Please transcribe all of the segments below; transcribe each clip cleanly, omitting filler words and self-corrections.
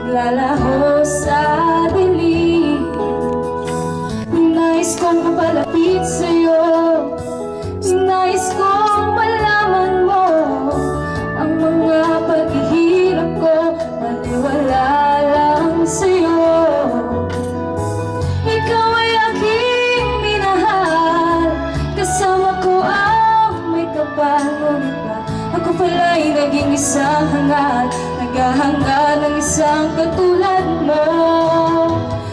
naglalaho sa dilim. Nais kong mapalapit sa'yo, nais kong malaman mo ang mga paghihirap ko, maniwala lang sa'yo. Ikaw ay aking minahal, kasama ko ang may kapal. Ngunit ba ako pala'y naging isang hangal, naghahangad ng isang katulad mo.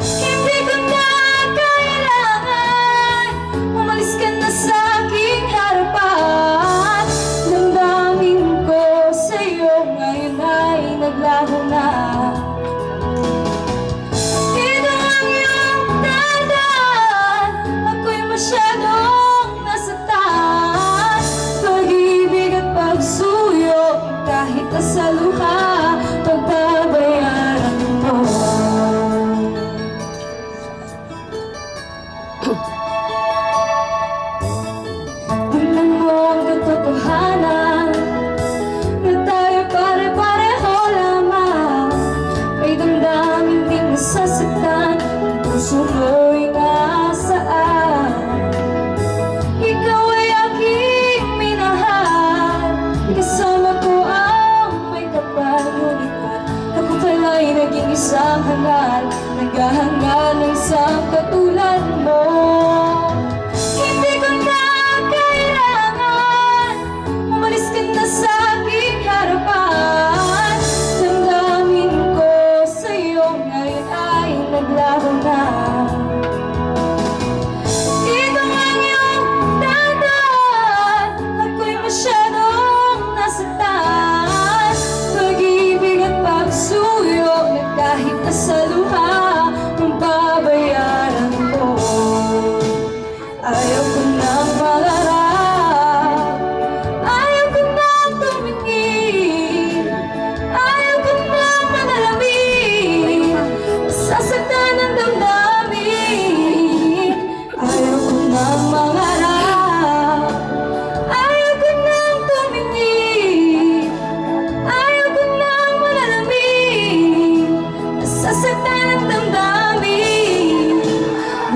Hindi ko na kailangan, umalis ka na sa aking harapan. Damdamin ko sa'yo ngayon ay naglaho na. Ito ang iyong tandaan, ako'y masyadong nasaktan. Pag-ibig at pagsuyo, kahit sa luha, pagbabayaran mo. Tingnan mo ang katotohanan na tayo pare-pareho lamang. May damdamin ding nasasaktan, ang puso mo'y nasaan. Ikaw ay aking minahal, kasama ko ang may kapal. Ngunit ba ako pala'y naging isang hangal, naghahangad ng isang katulad mo. Hindi ko na kailangan, umalis ka na sa aking harapan. Damdamin ko sa'yo ngayon ay naglaho na. Ito ang iyong tandaan, ako'y masyadong nasaktan. Pag-ibig at pagsuyo na kahit sa luha, babayaran ko. Ayaw ko nang mangarap, ayaw ko nang tumingin, ayaw ko nang manalamin, sasaktan ang damdamin. Ayaw ko nang mangarap, ayaw ko nang tumingin, ayaw ko nang manalamin, sasaktan ang damdamin.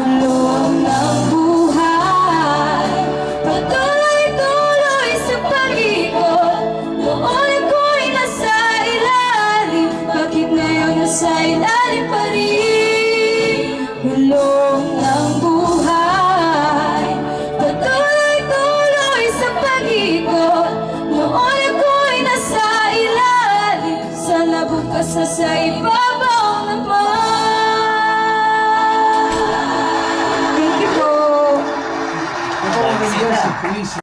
Bulong ng buhay, patuloy-tuloy sa pag-ikot. Noon ako'y nasa ilalim, bakit ngayon nasa ilalim pa rin? Bulong ng buhay, patuloy-tuloy sa pag-ikot. Noon ako'y nasa ilalim, sana bukas na sa ibabaw naman. Thank you po.